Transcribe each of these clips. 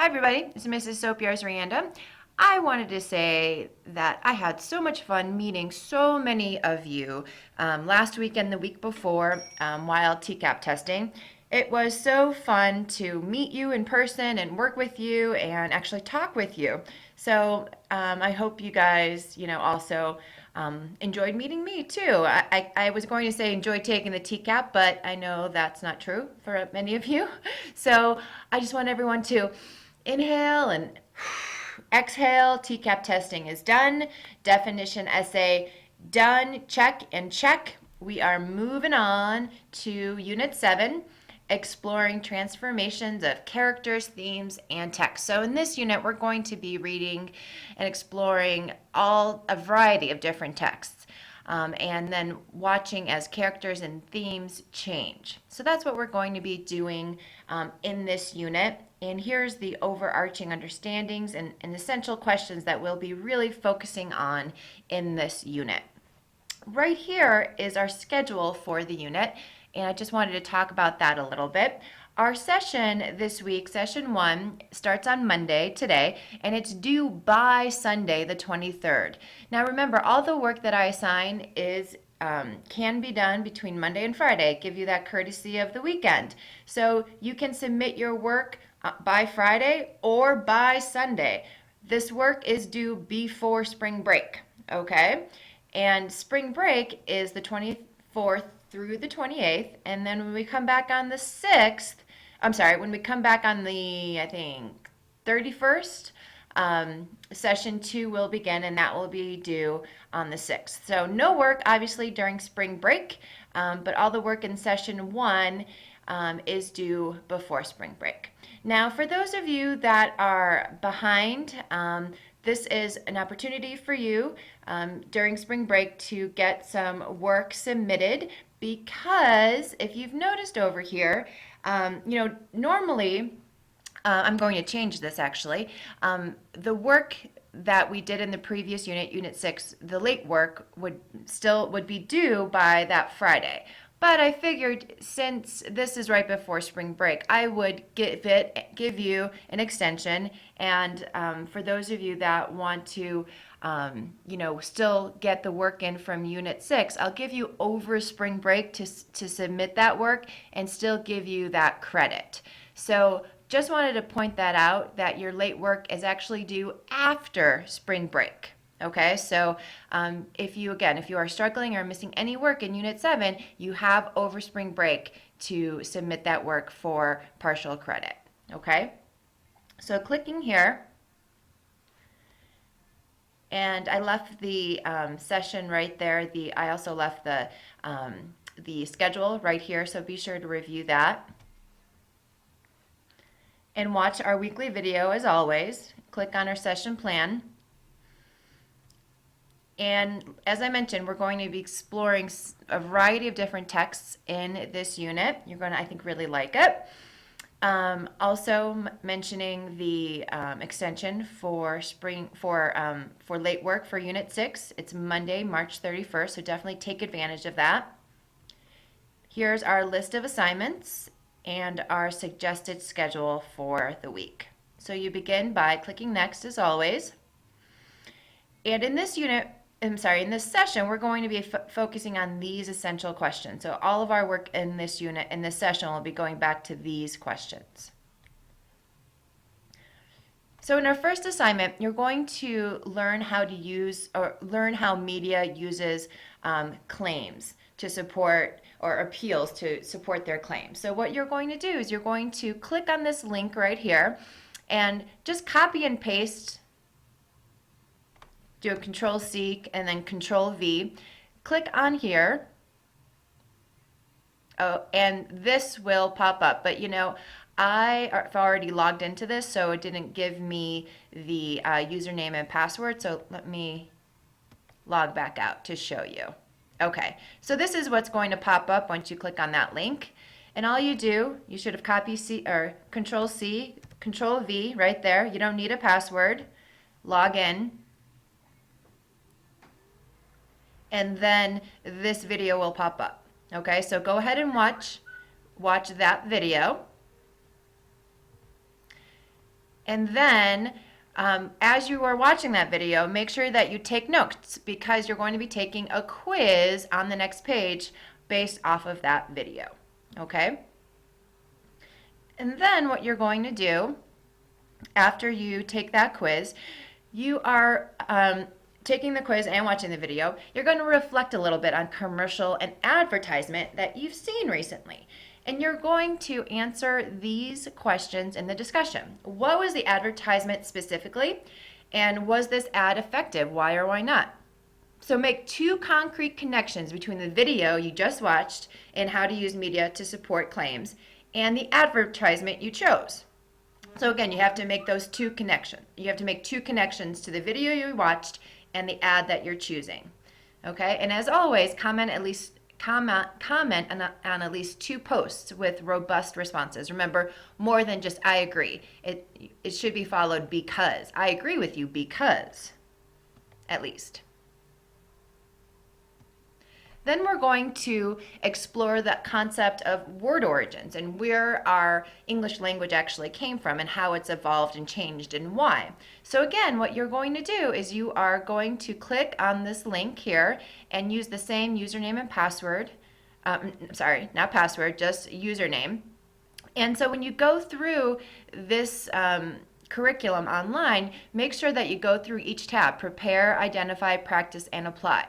Hi everybody, it's Mrs. Sopiarz-Rianda. I wanted to say that I had so much fun meeting so many of you last week and the week before while TCAP testing. It was so fun to meet you in person and work with you and actually talk with you. So I hope you guys, also enjoyed meeting me too. I was going to say enjoyed taking the TCAP, but I know that's not true for many of you. So I just want everyone to inhale and exhale. TCAP testing is done. Definition essay done. Check and check. We are moving on to Unit 7, exploring transformations of characters, themes, and text. So in this unit, we're going to be reading and exploring a variety of different texts. And then watching as characters and themes change. So that's what we're going to be doing in this unit. And here's the overarching understandings and essential questions that we'll be really focusing on in this unit. Right here is our schedule for the unit, and I just wanted to talk about that a little bit. Our session this week, session 1, starts on Monday today, and it's due by Sunday the 23rd. Now remember, all the work that I assign can be done between Monday and Friday. Give you that courtesy of the weekend. So you can submit your work by Friday or by Sunday. This work is due before spring break, okay? And spring break is the 24th through the 28th, and then when we come back on the 6th, when we come back on the, I think, 31st, session 2 will begin, and that will be due on the 6th. So no work, obviously, during spring break, but all the work in session 1 is due before spring break. Now, for those of you that are behind, this is an opportunity for you during spring break to get some work submitted, because if you've noticed over here, normally, I'm going to change this actually. The work that we did in the previous unit, Unit 6, the late work would be due by that Friday. But I figured since this is right before spring break, I would give you an extension. And for those of you that want to, still get the work in from Unit 6, I'll give you over spring break to submit that work and still give you that credit. So just wanted to point that out, that your late work is actually due after spring break. Okay, so if you are struggling or missing any work in Unit 7, you have over spring break to submit that work for partial credit. Okay, so clicking here, and I left the session right there. I also left the schedule right here, so be sure to review that. And watch our weekly video as always. Click on our session plan. And as I mentioned, we're going to be exploring a variety of different texts in this unit. You're going to, I think, really like it. Also mentioning the extension for late work for Unit 6. It's Monday, March 31st, so definitely take advantage of that. Here's our list of assignments and our suggested schedule for the week. So you begin by clicking next as always. And in this this session, we're going to be focusing on these essential questions. So all of our work in this unit, in this session, will be going back to these questions. So in our first assignment, you're going to learn how to use, or learn how media uses claims to support, or appeals to support their claims. So what you're going to do is you're going to click on this link right here and just copy and paste. Do a Control-C and then Control-V. Click on here. Oh, and this will pop up. But I've already logged into this, so it didn't give me the username and password. So let me log back out to show you. Okay, so this is what's going to pop up once you click on that link. And all you do, you should have Control-C, Control-V right there. You don't need a password. Log in. And then this video will pop up. Okay, so go ahead and watch that video. And then as you are watching that video, make sure that you take notes because you're going to be taking a quiz on the next page based off of that video. Okay? And then what you're going to do after you take that quiz, you are taking the quiz and watching the video, you're going to reflect a little bit on commercial and advertisement that you've seen recently. And you're going to answer these questions in the discussion. What was the advertisement specifically? And was this ad effective? Why or why not? So make two concrete connections between the video you just watched and how to use media to support claims and the advertisement you chose. So again, you have to make those two connections. You have to make two connections to the video you watched and the ad that you're choosing. Okay? And as always, comment on at least 2 posts with robust responses. Remember, more than just I agree. It should be followed because. I agree with you because, at least. Then we're going to explore the concept of word origins and where our English language actually came from and how it's evolved and changed and why. So again, what you're going to do is you are going to click on this link here and use the same username and password. Sorry, not password, just username. And so when you go through this curriculum online, make sure that you go through each tab: prepare, identify, practice, and apply.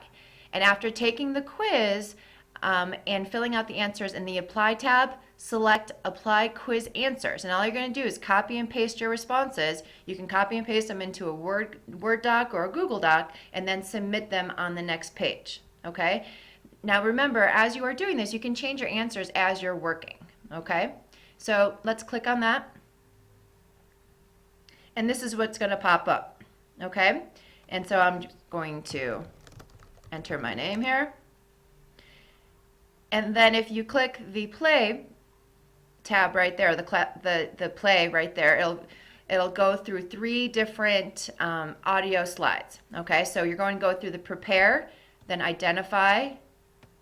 And after taking the quiz and filling out the answers in the Apply tab, select Apply Quiz Answers. And all you're going to do is copy and paste your responses. You can copy and paste them into a Word doc or a Google Doc and then submit them on the next page. Okay? Now remember, as you are doing this, you can change your answers as you're working. Okay? So let's click on that. And this is what's going to pop up. Okay? And so I'm just going to enter my name here. And then if you click the play tab right there, the play right there, it'll go through 3 different audio slides. Okay, so you're going to go through the prepare, then identify,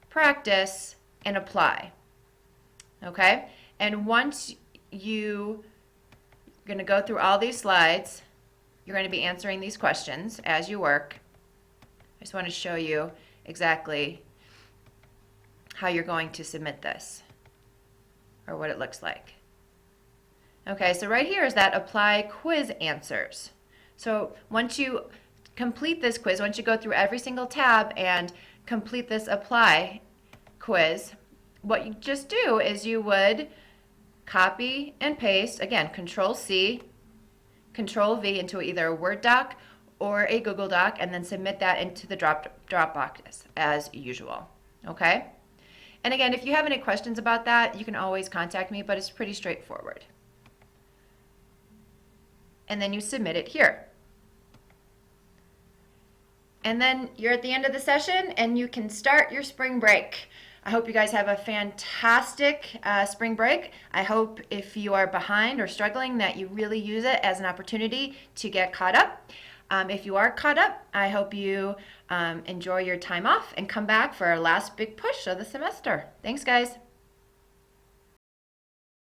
practice, and apply. Okay, and once you're going to go through all these slides, you're going to be answering these questions as you work. I just want to show you exactly how you're going to submit this or what it looks like. Okay, so right here is that Apply Quiz Answers. So once you complete this quiz, once you go through every single tab and complete this Apply quiz, what you just do is you would copy and paste, again, Control-C, Control-V into either a Word doc or a Google Doc, and then submit that into the Dropbox as usual. Okay? And again, if you have any questions about that, you can always contact me, but it's pretty straightforward. And then you submit it here. And then you're at the end of the session and you can start your spring break. I hope you guys have a fantastic spring break. I hope if you are behind or struggling that you really use it as an opportunity to get caught up. If you are caught up, I hope you enjoy your time off and come back for our last big push of the semester. Thanks, guys.